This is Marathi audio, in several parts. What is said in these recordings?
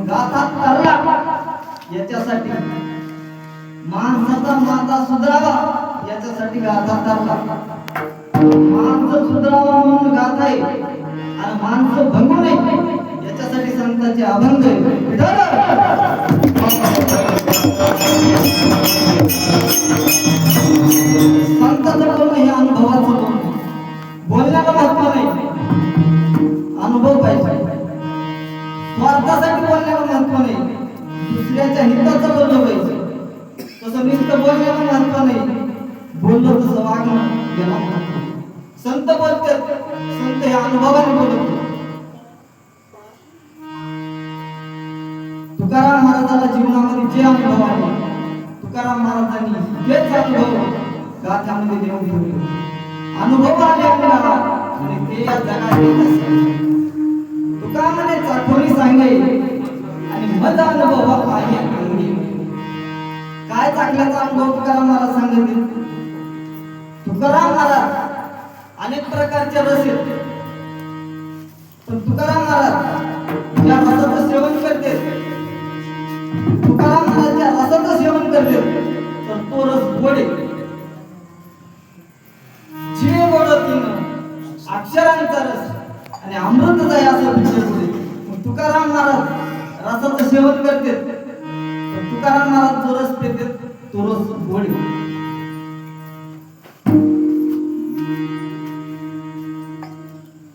गाथा तरला याच्यासाठी माणसाचा माता सुधरावा याच्यासाठी गाथा तरला माणसं सुधरावा म्हणून गाथा आहे आणि माणसं भंगू नये याच्यासाठी संतांचे अभंग आहे संतांचं बोलणं हे अनुभवाचं बोलणं बोलण्याला महत्व नाही अनुभव पाहिजे स्वार्थासाठी बोलण्याला महत्व नाही दुसऱ्याच्या हिताचं बोललं पाहिजे तसं नुसतं बोलण्याला महत्व नाही बोललो तसं वागणं याला महत्व संत बोलतात संत हे अनुभवाने बोलत तुकाराम महाराजाला जीवनामध्ये जे अनुभव आले तुकाराम महाराजांनी तेच अनुभव गाथामध्ये देऊन ठेवले अनुभव आले आपल्याला आणि ते या जगात येत असतात तुकारामाने चाठवणी सांगे आणि मज अनुभव आहे काय चाकल्याचा अनुभव तुकाराम महाराज सांगितले तुकाराम महाराज अनेक प्रकारचे रस आहेत पण तुकाराम महाराज ज्या रसाचं सेवन करते तुकाराम महाराज ज्या रसाचं सेवन करते तर तो रस गोड आहे जे गोड अक्षरांचा रस आणि अमृतच आहे असं विचार तुकाराम महाराज रसाचं सेवन करते तर तुकाराम महाराज जो रस पिते तो रस गोड आहे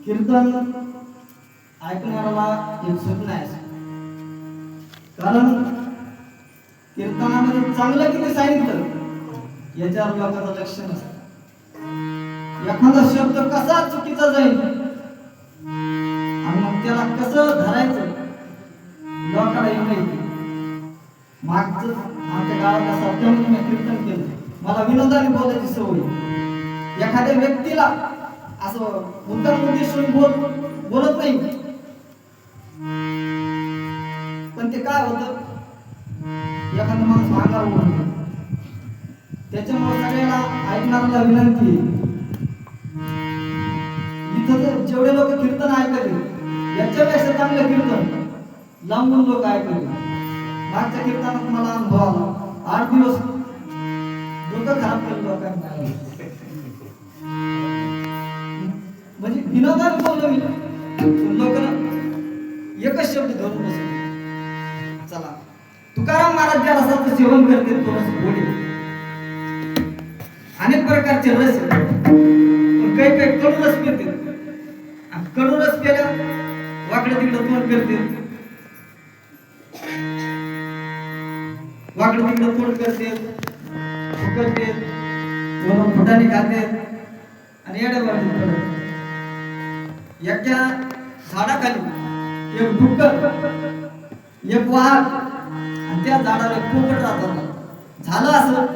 कीर्तन ऐकणाऱ्याला एक सुख नाही कारण कीर्तनामध्ये चांगलं किती सांगितलं याच्यावर लोकांचं लक्ष नसतं एखादा शब्द कसा चुकीचा जाईल आणि मग त्याला कसं धरायचं लोकांना येत मागचं आमच्या गावात असं त्यामुळे मी कीर्तन केलं मला विनोदाने बोलायची सवय एखाद्या व्यक्तीला असं मुद्दाम उद्देशून बोलत नाही पण ते काय होतं एखादा माणूस अंगावर बोलतो त्याच्यामुळे सगळ्याला ऐकणाऱ्याला विनंती इथं जेवढे लोक कीर्तन ऐकले याच्यापेक्षा चांगलं कीर्तन लांबून लोक ऐकले मागच्या कीर्तनात मला अनुभव आला 8 दिवस डोकं खराब केलं लोकांना म्हणजे विनोदाने बोललो मी लोकांना एकच शब्द धरून बसले चला तुकाराम महाराज ज्या रसाचं सेवन करते तो रस गोड अनेक प्रकारचे रस पण काही काही कडू रस पिते आणि कडू रस प्यायला वाकडं तिकडं तोंड करते वाकडं तिकडं तोंड करते फुकटते वरून फुटाने खाते आणि येड्या वाढत पडत एका झाडाखाली एक डुक्कर एक वाघ आणि त्या झाडाला पोपट राहतात झालं असं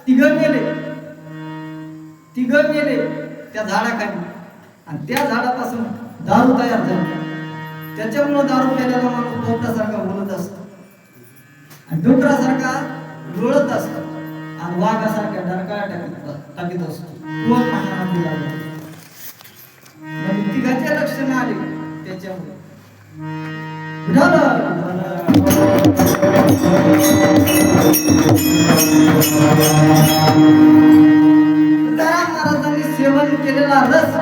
तिघं गेले त्या झाडाखाली आणि त्या झाडापासून दारू तयार झाली त्याच्यामुळे दारू प्यायला माणूस पोपटासारखा बोलत असतो आणि डुकरासारखा लोळत असतो आणि वाघासारख्या डरकाळ्या टाकीत असतो कोण महाराज तिघाचे लक्षण आले त्याच्यामुळे तुकाराम महाराजांनी सेवन केलेला रस